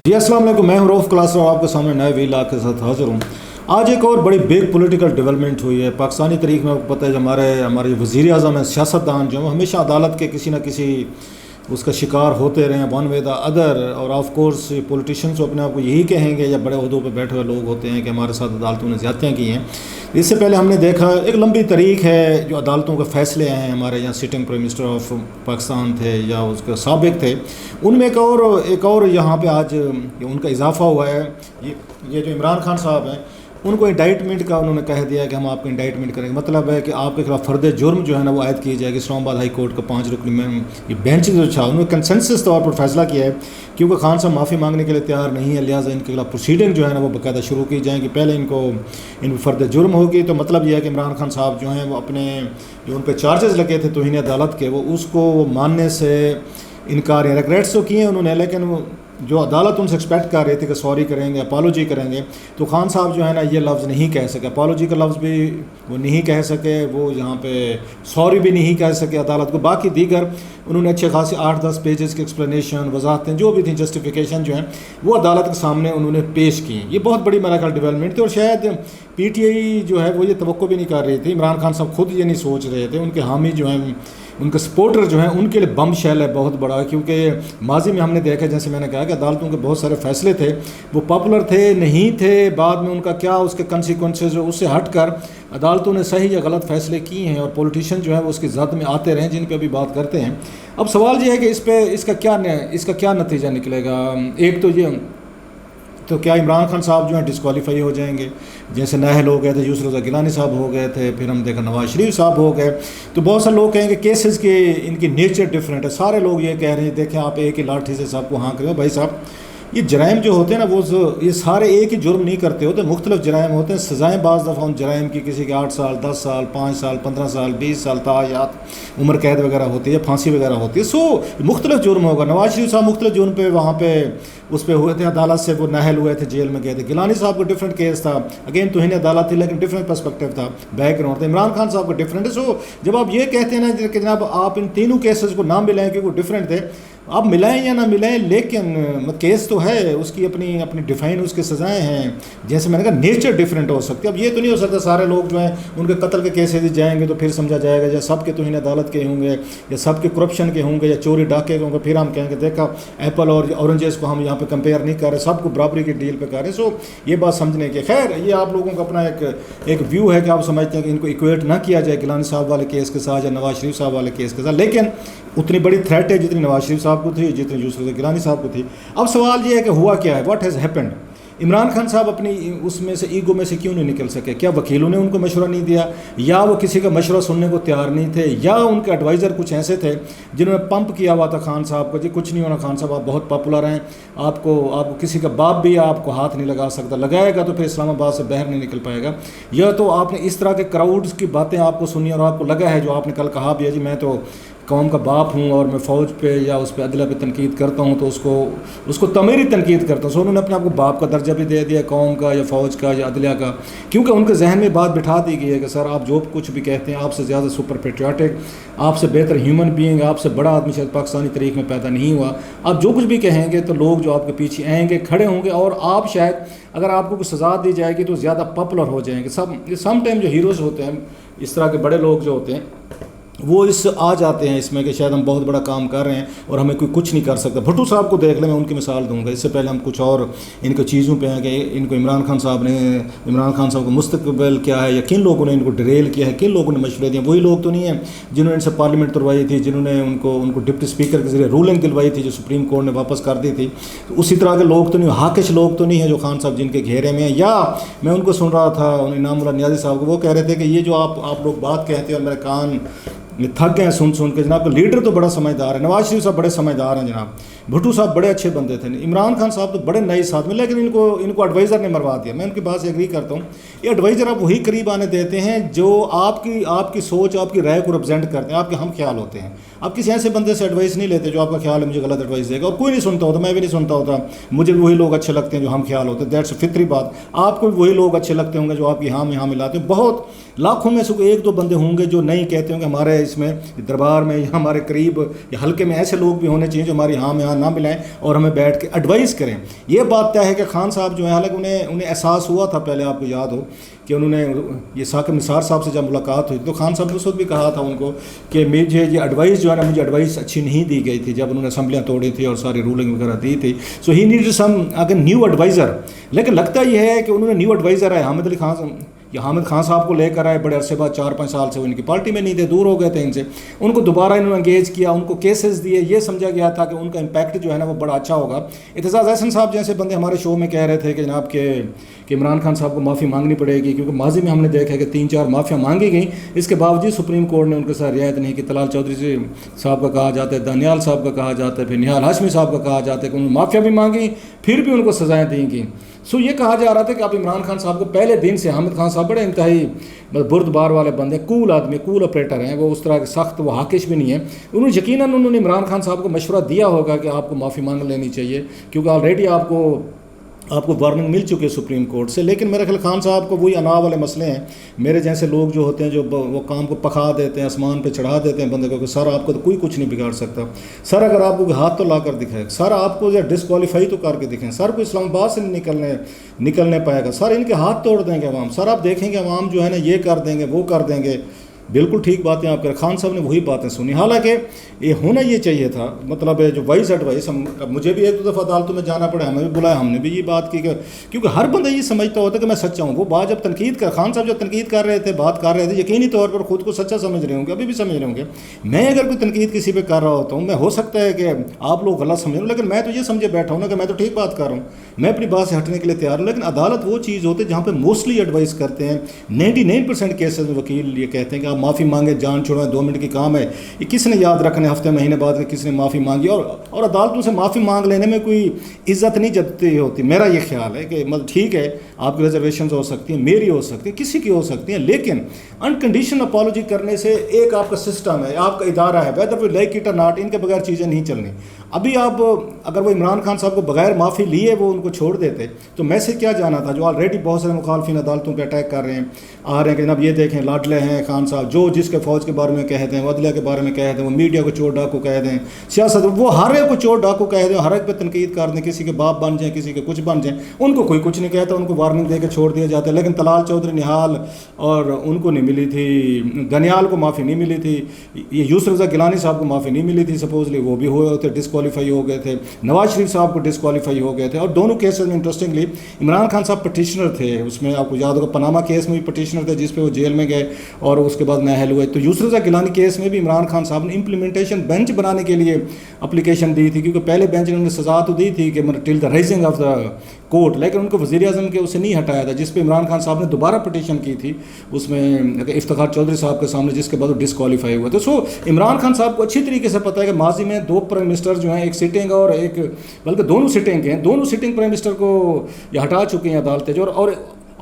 جی السلام علیکم، میں ہوں رؤف کلاس اور آپ کے سامنے نئے ویلاگ کے ساتھ حاضر ہوں۔ آج ایک اور بڑی بگ پولیٹیکل ڈیولپمنٹ ہوئی ہے پاکستانی تاریخ میں۔ آپ کو پتہ ہے جو ہمارے وزیر اعظم ہیں، سیاستدان جو ہیں، ہمیشہ عدالت کے کسی نہ کسی اس کا شکار ہوتے رہے ہیں، ون وے دا ادر۔ اور آف کورس پولیٹیشینس اپنے آپ کو یہی کہیں گے، یا بڑے عہدوں پہ بیٹھے ہوئے لوگ ہوتے ہیں کہ ہمارے ساتھ عدالتوں نے زیادتیاں کی ہیں۔ اس سے پہلے ہم نے دیکھا ایک لمبی تاریخ ہے جو عدالتوں کے فیصلے ہیں، ہمارے یہاں sitting prime minister of Pakistan تھے یا اس کے سابق تھے، ان میں ایک اور یہاں پہ آج ان کا اضافہ ہوا ہے۔ یہ جو عمران خان صاحب ہیں، ان کو انڈائٹمنٹ کا انہوں نے کہہ دیا کہ ہم آپ کو انڈائٹمنٹ کریں گے۔ مطلب ہے کہ آپ کے خلاف فرد جرم جو ہے نا وہ عائد کی جائے گی۔ اسلام آباد ہائی کورٹ کا 5 رکنی میں یہ بینچ جو تھا انہوں نے کنسنسس طور پر فیصلہ کیا ہے، کیونکہ خان صاحب معافی مانگنے کے لیے تیار نہیں ہے، لہٰذا ان کے خلاف پروسیڈنگ جو ہے نا وہ باقاعدہ شروع کی جائیں گی۔ پہلے ان کو فرد جرم ہوگی، تو مطلب یہ ہے کہ عمران خان صاحب جو ہیں وہ اپنے جو ان پہ چارجز لگے تھے توہین عدالت کے، وہ اس کو ماننے سے انکار یا ریگریٹس تو کیے انہوں نے، لیکن وہ جو عدالت ان سے ایکسپیکٹ کر رہی تھی کہ سوری کریں گے، اپالوجی کریں گے، تو خان صاحب جو ہے نا یہ لفظ نہیں کہہ سکے، اپالوجی کا لفظ بھی وہ نہیں کہہ سکے، وہ یہاں پہ سوری بھی نہیں کہہ سکے عدالت کو۔ باقی دیگر انہوں نے اچھے خاصے 8-10 پیجز کی ایکسپلینیشن، وضاحتیں جو بھی تھیں، جسٹیفیکیشن جو ہیں وہ عدالت کے سامنے انہوں نے پیش کی۔ یہ بہت بڑی میرا خیال ڈیولپمنٹ تھی، اور شاید پی ٹی آئی جو ہے وہ یہ توقع بھی نہیں کر رہی تھی، عمران خان صاحب خود یہ نہیں سوچ رہے تھے، ان کے حامی جو ہیں، ان کے سپورٹر جو ہیں، ان کے لیے بم شیل ہے بہت بڑا، کیونکہ ماضی میں ہم نے دیکھا، جیسے میں نے کہا کہ عدالتوں کے بہت سارے فیصلے تھے وہ پاپولر تھے نہیں تھے، بعد میں ان کا کیا اس کے کنسیکوینسز اس سے ہٹ کر عدالتوں نے صحیح یا غلط فیصلے کیے ہیں، اور پولیٹیشین جو ہے وہ اس کی زد میں آتے رہے، جن پہ ابھی بات کرتے ہیں۔ اب سوال یہ ہے کہ اس کا کیا نتیجہ نکلے گا۔ ایک تو یہ، تو کیا عمران خان صاحب جو ہیں ڈسکوالیفائی ہو جائیں گے، جیسے نااہل ہو گئے تھے، یوسف رضا گیلانی صاحب ہو گئے تھے، پھر ہم دیکھا نواز شریف صاحب ہو گئے، تو بہت سے لوگ کہیں گے کیسز کے ان کی نیچر ڈفرینٹ ہے۔ سارے لوگ یہ کہہ رہے ہیں دیکھیں آپ ایک ہی لاٹھی سے سب کو ہانک رہے ہو، بھائی صاحب یہ جرائم جو ہوتے ہیں نا وہ یہ سارے ایک ہی جرم نہیں کرتے ہوتے، مختلف جرائم ہوتے ہیں۔ سزائیں بعض دفعہ ان جرائم کی کسی کے 8 سال 10 سال 5 سال 15 سال 20 سال تعزیرات عمر قید وغیرہ ہوتی ہے، پھانسی وغیرہ ہوتی ہے، مختلف جرم ہوگا۔ نواز شریف صاحب مختلف جرم پہ وہاں پہ اس پہ ہوئے تھے، عدالت سے وہ نااہل ہوئے تھے، جیل میں گئے تھے۔ گیلانی صاحب کا ڈفرینٹ کیس تھا، اگین توہین عدالت تھی لیکن ڈفرینٹ پرسپیکٹیو تھا، بیک گراؤنڈ تھا۔ عمران خان صاحب کا ڈفرینٹ ہے۔ جب آپ یہ کہتے ہیں نا کہ جناب آپ ان تینوں کیسز کو نہ ملائیں کیونکہ وہ ڈفرینٹ تھے، آپ ملائیں یا نہ ملائیں، لیکن کیس تو ہے، اس کی اپنی ڈیفائن اس کے سزائیں ہیں، جیسے میں نے کہا نیچر ڈفرینٹ ہو سکتی ہے۔ اب یہ تو نہیں ہو سکتا سارے لوگ جو ہیں ان کے قتل کے کیسز جائیں گے تو پھر سمجھا جائے گا یا سب کے توہین عدالت کے ہوں گے یا سب کے کرپشن کے ہوں گے یا چوری ڈاکے کے ہوں گے، پھر ہم کہیں گے دیکھا ایپل اور اورنجز کو ہم یہاں پہ کمپیئر نہیں کر رہے، سب کو برابری کی ڈیل پہ کر رہے ہیں۔ یہ بات سمجھنے کی، خیر یہ آپ لوگوں کا اپنا ایک ویو ہے کہ آپ سمجھتے ہیں کہ ان کو ایکویٹ نہ کیا جائے گیلانی صاحب والے کیس کے ساتھ یا نواز شریف صاحب والے کیس کے ساتھ، لیکن اتنی بڑی تھریٹ ہے جتنی نواز شریف صاحب کو تھی، جتنی یوسف رضا گیلانی صاحب کو تھی۔ اب سوال یہ ہے کہ ہوا کیا ہے، what has happened. Imran Khan صاحب اپنی اس میں سے ایگو میں سے کیوں نہیں نکل سکے؟ کیا وکیلوں نے ان کو مشورہ نہیں دیا، یا وہ کسی کا مشورہ سننے کو تیار نہیں تھے، یا ان کے ایڈوائزر کچھ ایسے تھے جنہوں نے پمپ کیا ہوا تھا خان صاحب کو، جی کچھ نہیں ہونا خان صاحب، آپ بہت پاپولر ہیں، آپ کو کسی کا باپ بھی آپ کو ہاتھ نہیں لگا سکتا، لگائے گا تو پھر اسلام آباد سے باہر نہیں نکل پائے گا۔ یا تو آپ نے اس طرح کے کراؤڈز کی باتیں آپ کو سنی اور آپ کو لگا ہے، جو آپ نے کل کہا بھی ہے، جی میں تو قوم کا باپ ہوں اور میں فوج پہ یا اس پہ عدلیہ پہ تنقید کرتا ہوں تو اس کو تعمیری تنقید کرتا ہوں۔ انہوں نے اپنے آپ کو باپ کا درجہ بھی دے دیا قوم کا یا فوج کا یا عدلیہ کا، کیونکہ ان کے ذہن میں بات بٹھا دی گئی ہے کہ سر آپ جو کچھ بھی کہتے ہیں، آپ سے زیادہ سپر پیٹریاٹک، آپ سے بہتر ہیومن بینگ، آپ سے بڑا آدمی شاید پاکستانی تاریخ میں پیدا نہیں ہوا، آپ جو کچھ بھی کہیں گے تو لوگ جو آپ کے پیچھے آئیں گے، کھڑے ہوں گے، اور آپ شاید اگر آپ کو کوئی سزا دی جائے گی تو زیادہ پاپولر ہو جائیں گے۔ سم ٹائم جو ہیروز ہوتے ہیں، اس طرح کے بڑے لوگ جو ہوتے ہیں، وہ آ جاتے ہیں اس میں کہ شاید ہم بہت بڑا کام کر رہے ہیں اور ہمیں کوئی کچھ نہیں کر سکتا۔ بھٹو صاحب کو دیکھ لیں، میں ان کی مثال دوں گا، اس سے پہلے ہم کچھ اور ان کو چیزوں پہ ہیں کہ ان کو عمران خان صاحب کو مستقبل کیا ہے، یا کن لوگوں نے ان کو ڈریل کیا ہے، کن لوگوں نے مشورے دیے۔ وہی لوگ تو نہیں ہیں جنہوں نے ان سے پارلیمنٹ تروائی تھی، جنہوں نے ان کو ڈپٹی اسپیکر کے ذریعے رولنگ دلوائی تھی جو سپریم کورٹ نے واپس کر دی تھی۔ تو اسی طرح کے لوگ تو نہیں، ہاکش لوگ تو نہیں ہیں جو خان صاحب جن کے گھیرے میں ہیں۔ یا میں ان کو سن رہا تھا، انعام اللہ نیازی صاحب کو، وہ کہہ رہے تھے کہ یہ جو آپ لوگ بات کہتے ہیں اور میرے کان تھک گئے سن کے، جناب لیڈر تو بڑا سمجھدار ہے، نواز شریف صاحب بڑے سمجھدار ہیں جناب، بھٹو صاحب بڑے اچھے بندے تھے، عمران خان صاحب تو بڑے نئے ساتھ میں، لیکن ان کو ایڈوائزر نے مروا دیا۔ میں ان کی بات سے ایگری کرتا ہوں، یہ ایڈوائزر آپ وہی قریب آنے دیتے ہیں جو آپ کی سوچ، آپ کی رائے کو ریپرزینٹ کرتے ہیں، آپ کے ہم خیال ہوتے ہیں۔ آپ کسی ایسے بندے سے ایڈوائس نہیں لیتے جو آپ کا خیال ہے مجھے غلط ایڈوائس دے گا، اور کوئی نہیں سنتا ہوتا، میں بھی نہیں سنتا ہوتا، مجھے بھی وہی لوگ اچھے لگتے ہیں جو ہم خیال ہوتے ہیں، دیٹس فطری بات۔ آپ کو بھی وہی لوگ اچھے لگتے ہوں گے جو آپ کی ہاں میں ہاں ملاتے ہیں۔ بہت لاکھوں میں سے کوئی ایک دو بندے ہوں گے جو نہیں کہتے ہوں کہ ہمارے اس میں دربار میں یا ہمارے قریب یا حلقے میں ایسے لوگ بھی ہونے چاہیے جو ہماری ہاں میں ہاں نہ ملائیں اور ہمیں بیٹھ کے ایڈوائز کریں. یہ بات طے ہے کہ خان صاحب جو ہیں، حالانکہ انہیں احساس ہوا تھا پہلے، آپ کو یاد ہو کہ انہوں نے یہ ثاقب نثار صاحب سے جب ملاقات ہوئی تو خان صاحب نے اس وقت بھی کہا تھا ان کو کہ مجھے یہ ایڈوائز جو ہے نا، مجھے ایڈوائز اچھی نہیں دی گئی تھی جب انہوں نے اسمبلیاں توڑی تھی اور ساری رولنگ وغیرہ دی تھی. سو ہی نیڈ سم اگر نیو ایڈوائزر. لیکن لگتا یہ ہے کہ انہوں نے نیو ایڈوائزر ہے حامد علی خان، یہ حامد خان صاحب کو لے کر آئے، بڑے عرصے بعد 4-5 سال سے وہ ان کی پارٹی میں نہیں تھے، دور ہو گئے تھے ان سے. ان کو دوبارہ انہوں نے انگیج کیا، ان کو کیسز دیے، یہ سمجھا گیا تھا کہ ان کا امپیکٹ جو ہے نا وہ بڑا اچھا ہوگا. اعتزاز احسن صاحب جیسے بندے ہمارے شو میں کہہ رہے تھے کہ جناب کہ عمران خان صاحب کو معافی مانگنی پڑے گی، کیونکہ ماضی میں ہم نے دیکھا کہ 3-4 معافیاں مانگی گئیں، اس کے باوجود سپریم کورٹ نے ان کے ساتھ رعایت نہیں کی. طلال چودھری صاحب کا کہا جاتا ہے، دانیال صاحب کا کہا جاتا ہے، پھر نہال ہاشمی صاحب کا کہا جاتا ہے کہ انہوں نے معافیاں بھی مانگی، پھر بھی ان کو سزائیں دیں گی. سو یہ کہا جا رہا تھا کہ آپ عمران خان صاحب کو پہلے دن سے، حامد خان صاحب بڑے انتہائی بردبار والے بندے، کول آدمی، کول آپریٹر ہیں، وہ اس طرح کے سخت وہ حاکش بھی نہیں ہیں. یقیناً انہوں نے عمران خان صاحب کو مشورہ دیا ہوگا کہ آپ کو معافی مانگ لینی چاہیے، کیونکہ آلریڈی آپ کو وارننگ مل چکی ہے سپریم کورٹ سے. لیکن میرے خیال خان صاحب کو وہی انا والے مسئلے ہیں. میرے جیسے لوگ جو ہوتے ہیں جو وہ کام کو پکا دیتے ہیں، آسمان پہ چڑھا دیتے ہیں بندے کو کہ سر آپ کو تو کوئی کچھ نہیں بگاڑ سکتا. سر اگر آپ کو ہاتھ تو لا کر دکھائے، سر آپ کو ڈسکوالیفائی تو کر کے دکھیں، سر کو اسلام آباد سے نہیں نکلنے پائے گا، سر ان کے ہاتھ توڑ دیں گے عوام، سر آپ دیکھیں گے عوام جو ہے نا یہ کر دیں گے وہ کر دیں گے. بالکل ٹھیک باتیں آپ کر. خان صاحب نے وہی باتیں سنی. حالانکہ یہ ہونا یہ چاہیے تھا، مطلب جو وائز ایڈوائس. مجھے بھی ایک دو دفعہ عدالتوں میں جانا پڑا، ہمیں بھی بلایا، ہم نے بھی یہ بات کی کہ کیونکہ ہر بندہ یہ سمجھتا ہوتا ہے کہ میں سچا ہوں. وہ بات جب تنقید کر خان صاحب جب تنقید کر رہے تھے، بات کر رہے تھے، یقینی طور پر خود کو سچا سمجھ رہے ہوں گے، ابھی بھی سمجھ رہے ہوں گے. میں اگر کوئی تنقید کسی پہ کر رہا ہوتا ہوں، میں ہو سکتا ہے کہ آپ لوگ غلط سمجھ رہے ہوں، لیکن میں تو یہ سمجھے بیٹھا ہوں نا کہ میں تو ٹھیک بات کر رہا ہوں، میں اپنی بات سے ہٹنے کے لیے تیار ہوں. لیکن عدالت وہ چیز ہوتی ہے جہاں پہ موسٹلی ایڈوائز کرتے ہیں. 99% کیسز میں وکیل یہ کہتے ہیں کہ آپ معافی مانگے، جان چھوڑیں، 2 منٹ کی کام ہے. یہ کس نے یاد رکھنے ہفتے مہینے بعد کہ کس نے معافی مانگی. اور عدالتوں سے معافی مانگ لینے میں کوئی عزت نہیں جتتی ہوتی. میرا یہ خیال ہے کہ مطلب ٹھیک ہے آپ کی ریزرویشنز ہو سکتی ہیں، میری ہو سکتی ہیں، کسی کی ہو سکتی ہیں، لیکن انکنڈیشن اپالوجی کرنے سے ایک آپ کا سسٹم ہے، آپ کا ادارہ ہے، ویدر وی لائک اٹ اور ناٹ، ان کے بغیر چیزیں نہیں چلنی. ابھی آپ اگر وہ عمران خان صاحب کو بغیر معافی لیے وہ ان کو چھوڑ دیتے تو میسج کیا جانا تھا؟ جو آلریڈی بہت سارے مخالفین عدالتوں پہ اٹیک کر رہے ہیں، آ رہے ہیں کہ جناب یہ دیکھیں لاڈلے ہیں خان صاحب، جو جس کے فوج کے بارے میں کہہ دیں، عدلیہ کے بارے میں کہہ دیں، وہ میڈیا کو چور ڈاکو کہہ دیں، سیاست وہ ہر ایک کو چور ڈاکو کہہ دیں، ہر ایک پہ تنقید کر دیں، کسی کے باپ بن جائیں، کسی کے کچھ بن جائیں، ان کو کوئی کچھ نہیں کہتا، ان کو وارننگ دے کے چھوڑ دیا جاتا ہے. لیکن طلال چودھری، نہال اور ان کو نہیں ملی تھی، دانیال کو معافی نہیں ملی تھی، یہ یوسف رضا گیلانی صاحب کو معافی نہیں ملی تھی، سپوزلی وہ بھی ہوئے ہوتے، ڈسکوالیفائی ہو گئے تھے. نواز شریف صاحب کو ڈسکوالیفائی ہو گئے تھے. اور دونوں کیسز میں انٹرسٹنگلی عمران خان صاحب پٹیشنر تھے. اس میں آپ کو یاد ہوگا پاناما کیس میں بھی پٹیشنر تھے جس پہ وہ جیل میں گئے اور اس کے بعد نااہل ہوئے. تو یوسف رضا گیلانی کیس میں بھی عمران خان صاحب نے امپلیمنٹیشن بینچ بنانے کے لیے اپلیکیشن دی تھی، کیونکہ پہلے بینچ نے انہوں نے سزا تو دی تھی کہ till the rising of the court, لیکن ان کو وزیر اعظم کے اسے نہیں ہٹایا تھا، جس پہ عمران خان صاحب نے دوبارہ پٹیشن کی تھی اس میں افتخار چودھری صاحب کے سامنے، جس کے بعد وہ ڈسکوالیفائی ہوئے تھے. سو عمران خان صاحب کو اچھی طریقے سے پتہ ہے کہ ماضی میں 2 پرائم منسٹر جو ہیں، ایک سٹنگ اور ایک بلکہ دونوں سٹنگ ہیں، دونوں سٹنگ پرائم منسٹر کو یہ ہٹا چکی ہیں عدالتیں جو، اور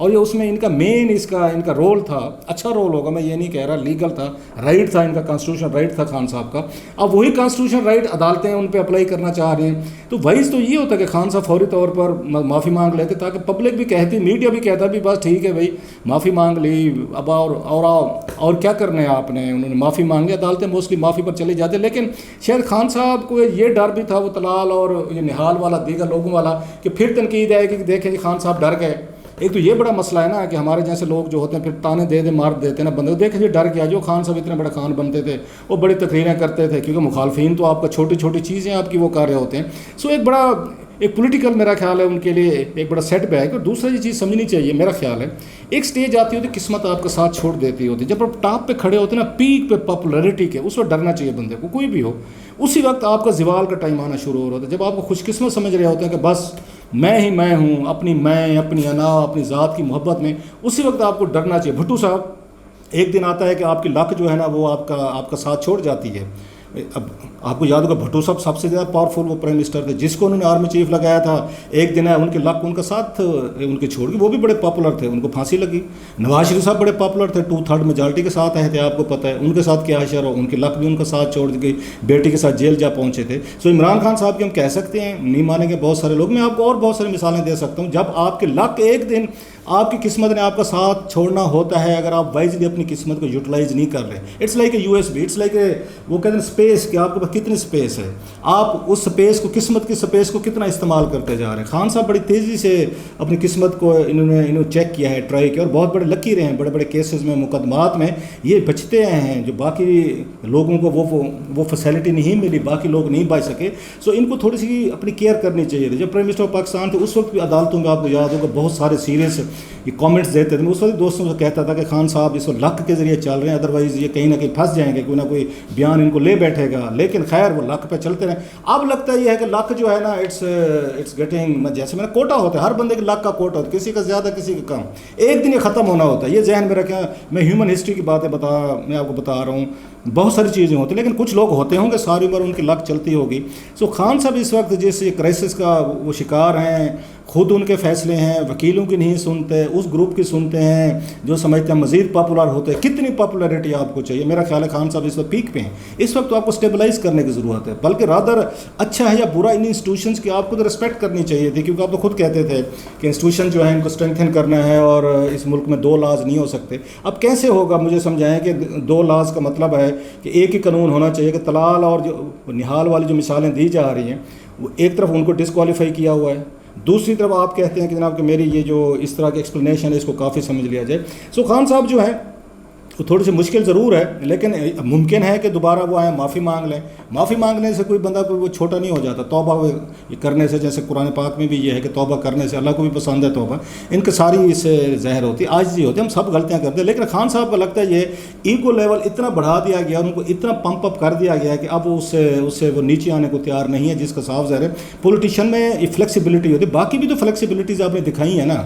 یہ اس میں ان کا مین ان کا رول تھا. اچھا رول ہوگا، میں یہ نہیں کہہ رہا، لیگل تھا، رائٹ تھا ان کا، کانسٹیٹیوشن رائٹ تھا خان صاحب کا. اب وہی کانسٹیٹیوشن رائٹ عدالتیں ان پہ اپلائی کرنا چاہ رہی ہیں. تو وائز تو یہ ہوتا ہے کہ خان صاحب فوری طور پر معافی مانگ لیتے تاکہ پبلک بھی کہتی، میڈیا بھی کہتا بھی بس ٹھیک ہے بھائی معافی مانگ لی، اب اور کیا کرنا ہے آپ نے. انہوں نے معافی مانگی، عدالتیں موسٹلی معافی پر چلی جاتی. لیکن شاید خان صاحب کو یہ ڈر بھی تھا، وہ طلال اور یہ نہال والا دیگر لوگوں والا، کہ پھر تنقید آئے گی کہ دیکھیں جی خان صاحب ڈر گئے. ایک تو یہ بڑا مسئلہ ہے نا کہ ہمارے جیسے لوگ جو ہوتے ہیں پھر تانے دے مار دیتے ہیں نا بندے کو، دیکھیں جی ڈر گیا. جو خان صاحب اتنے بڑے خان بنتے تھے، وہ بڑی تقریریں کرتے تھے، کیونکہ مخالفین تو آپ کا چھوٹی چھوٹی چیزیں آپ کی وہ کر رہے ہوتے ہیں. سو ایک پولیٹیکل میرا خیال ہے ان کے لیے ایک بڑا سیٹ بیک. اور دوسرا یہ چیز سمجھنی چاہیے، میرا خیال ہے ایک سٹیج آتی ہوتی، قسمت آپ کا ساتھ چھوڑ دیتی ہوتی، جب آپ ٹاپ پہ کھڑے ہوتے ہیں نا، پیک پہ پاپولیرٹی کے، اس وقت ڈرنا چاہیے بندے کو، کوئی بھی ہو. اسی وقت آپ کا زوال کا ٹائم آنا شروع ہو رہا ہوتا ہے، جب آپ کو خوش قسمت سمجھ رہے ہوتے ہیں کہ بس میں ہی میں ہوں، اپنی انا، اپنی ذات کی محبت میں، اسی وقت آپ کو ڈرنا چاہیے. بھٹو صاحب ایک دن آتا ہے کہ آپ کی لک جو ہے نا وہ آپ کا ساتھ چھوڑ جاتی ہے. اب آپ کو یاد ہوگا بھٹو صاحب سب سے زیادہ پاورفل وہ پرائم منسٹر تھے جس کو انہوں نے آرمی چیف لگایا تھا. ایک دن ہے ان کے لک ان کا ساتھ ان کے چھوڑ کے، وہ بھی بڑے پاپولر تھے، ان کو پھانسی لگی. نواز شریف صاحب بڑے پاپولر تھے، 2/3 میجارٹی کے ساتھ آئے تھے، آپ کو پتہ ہے ان کے ساتھ کیا حشر ہو، ان کے لک بھی ان کا ساتھ چھوڑ گئی، بیٹی کے ساتھ جیل جا پہنچے تھے. سو عمران خان صاحب کی ہم کہہ سکتے ہیں، نہیں مانیں گے بہت سارے لوگ، میں آپ کو اور بہت ساری مثالیں دے سکتا ہوں. جب آپ کے لک ایک دن آپ کی قسمت نے آپ کا ساتھ چھوڑنا ہوتا ہے اگر آپ وائزلی اپنی قسمت کو یوٹیلائز نہیں کر رہے. It's like a U S B, it's like a وہ کہتے ہیں اسپیس, کہ آپ کے پاس کتنی اسپیس ہے, آپ اس اسپیس کو, قسمت کی اسپیس کو کتنا استعمال کرتے جا رہے ہیں. خان صاحب بڑی تیزی سے اپنی قسمت کو انہوں چیک کیا ہے, ٹرائی کیا, اور بہت بڑے لکی رہے ہیں. بڑے بڑے کیسز میں, مقدمات میں یہ بچتے ہیں جو باقی لوگوں کو وہ فیسلٹی نہیں ملی, باقی لوگ نہیں بچ سکے. سو ان کو تھوڑی سی اپنی کیئر کرنی چاہیے تھی. جب پرائم منسٹر آف پاکستان تھے اس وقت بھی عدالتوں میں آپ کو یاد ہوگا بہت سارے سیریس یہ کامنٹس دیتے تھے. میں اس وقت دوستوں سے کہتا تھا کہ خان صاحب اس کو لک کے ذریعے چل رہے ہیں, ادروائز یہ کہیں نہ کہیں پھنس جائیں گے, کوئی نہ کوئی بیان ان کو لے بیٹھے گا. لیکن خیر وہ لک پہ چلتے رہیں. اب لگتا یہ ہے کہ لک جو ہے نا اٹس گیٹنگ, جیسے میں نے کوٹا ہوتا ہے, ہر بندے کے لک کا کوٹا ہوتا ہے, کسی کا زیادہ کسی کا کم, ایک دن یہ ختم ہونا ہوتا ہے. یہ ذہن میں رکھیں. میں ہیومن ہسٹری کی باتیں میں آپ کو بتا رہا ہوں, بہت ساری چیزیں ہوتی ہیں, لیکن کچھ لوگ ہوتے ہوں گے ساری عمر ان کی لک چلتی ہوگی. سو خان صاحب اس وقت جس کرائسس کا وہ شکار ہیں, خود ان کے فیصلے ہیں, وکیلوں کی نہیں سنتے, اس گروپ کی سنتے ہیں جو سمجھتے ہیں مزید پاپولر ہوتے ہیں. کتنی پاپولیرٹی آپ کو چاہیے؟ میرا خیال ہے خان صاحب اس وقت پیک پہ ہیں. اس وقت تو آپ کو اسٹیبلائز کرنے کی ضرورت ہے, بلکہ رادر اچھا ہے یا برا ان انسٹیٹیوشنس کی آپ کو تو رسپیکٹ کرنی چاہیے تھی, کیونکہ آپ تو خود کہتے تھے کہ انسٹیٹیوشن جو ہے ان کو اسٹرینتھن کرنا ہے اور اس ملک میں 2 لاز نہیں ہو سکتے. اب کیسے ہوگا مجھے سمجھائیں کہ 2 لاز کا مطلب ہے کہ ایک ہی قانون ہونا چاہیے کہ طلال اور جو نہال والی جو مثالیں دی جا رہی ہیں وہ ایک طرف ان کو ڈسکوالیفائی کیا ہوا ہے, دوسری طرف آپ کہتے ہیں کہ جناب کہ میری یہ جو اس طرح کی ایکسپلینیشن ہے اس کو کافی سمجھ لیا جائے. سو خان صاحب جو ہیں وہ تھوڑی سی مشکل ضرور ہے, لیکن ممکن ہے کہ دوبارہ وہ آئیں, معافی مانگ لیں. معافی مانگنے سے کوئی بندہ وہ چھوٹا نہیں ہو جاتا. توبہ کرنے سے, جیسے قرآن پاک میں بھی یہ ہے کہ توبہ کرنے سے اللہ کو بھی پسند ہے توبہ, ان کی ساری اس سے ظاہر ہوتی ہے, عاجزی ہوتی ہے. ہم سب غلطیاں کرتے ہیں, لیکن خان صاحب کو لگتا ہے یہ ایگو لیول اتنا بڑھا دیا گیا, ان کو اتنا پمپ اپ کر دیا گیا کہ اب اس سے وہ نیچے آنے کو تیار نہیں ہے, جس کا صاف ظاہر ہے. پولیٹیشین میں یہ فلیکسیبلٹی ہوتی ہے, باقی بھی تو فلیکسیبلٹیز آپ نے دکھائی ہیں نا.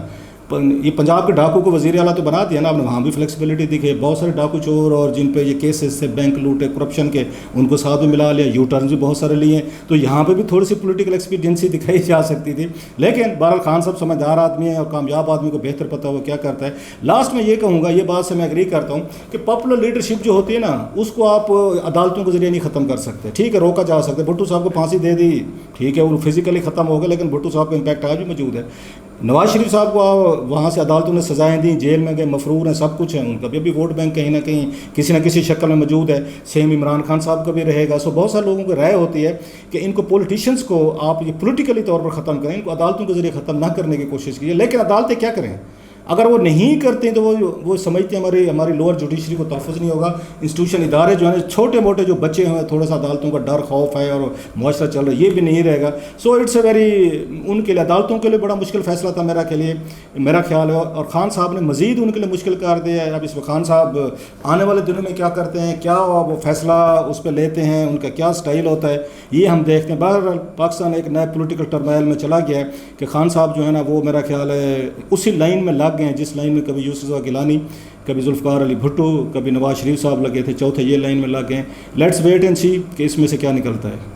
یہ پنجاب کے ڈاکو کو وزیر اعلیٰ تو بنا دیا نا آپ نے, وہاں بھی فلیکسیبلٹی دکھے. بہت سارے ڈاکو چور اور جن پہ یہ کیسز سے بینک لوٹے, کرپشن کے, ان کو ساتھ میں ملا لیا. یو ٹرنز بھی بہت سارے لیے, تو یہاں پہ بھی تھوڑی سی پولیٹیکل ایکسپیڈینسی دکھائی جا سکتی تھی. لیکن بہرحال خان صاحب سمجھدار آدمی ہے اور کامیاب آدمی کو بہتر پتہ ہو کیا کرتا ہے. لاسٹ میں یہ کہوں گا, یہ بات سے میں ایگری کرتا ہوں کہ پاپولر لیڈرشپ جو ہوتی ہے نا اس کو آپ عدالتوں کے ذریعے نہیں ختم کر سکتے. ٹھیک ہے روکا جا سکتا ہے, بھٹو صاحب کو پھانسی دے دی, ٹھیک ہے وہ فزیکلی ختم ہو گئے, لیکن بھٹو صاحب کا امپیکٹ آج بھی موجود ہے. نواز شریف صاحب کو وہاں سے عدالتوں نے سزائیں دیں, جیل میں گئے, مفرور ہیں, سب کچھ ہے, ان کا بھی ابھی ووٹ بینک کہیں نہ کہیں کسی نہ کسی شکل میں موجود ہے. سیم عمران خان صاحب کا بھی رہے گا. سو بہت سارے لوگوں کو رائے ہوتی ہے کہ ان کو پولیٹیشینس کو آپ یہ پولیٹیکلی طور پر ختم کریں, ان کو عدالتوں کے ذریعے ختم نہ کرنے کی کوشش کیجیے. لیکن عدالتیں کیا کریں اگر وہ نہیں کرتے ہیں تو وہ سمجھتے ہیں ہماری لوور جوڈیشری کو تحفظ نہیں ہوگا. انسٹیٹیوشن ادارے جو ہیں چھوٹے موٹے جو بچے ہیں, تھوڑا سا عدالتوں کا ڈر خوف ہے اور معاشرہ چل رہا ہے, یہ بھی نہیں رہے گا. سو اٹس اے ویری, ان کے لیے عدالتوں کے لیے بڑا مشکل فیصلہ تھا میرا خیال ہے. اور خان صاحب نے مزید ان کے لیے مشکل کر دیا ہے. اب اس وقت خان صاحب آنے والے دنوں میں کیا کرتے ہیں, کیا وہ فیصلہ اس پہ لیتے ہیں, ان کا کیا سٹائل ہوتا ہے, یہ ہم دیکھتے ہیں. بہرحال پاکستان ایک نئے پولیٹیکل ٹرمائل میں چلا گیا ہے کہ خان صاحب جو ہے نا وہ میرا خیال ہے اسی لائن میں لگ گئے ہیں جس لائن میں کبھی یوسف گیلانی, کبھی ذوالفقار علی بھٹو, کبھی نواز شریف صاحب لگے تھے, چوتھے یہ لائن میں لگ گئے ہیں. لیٹس ویٹ اینڈ سی کہ اس میں سے کیا نکلتا ہے.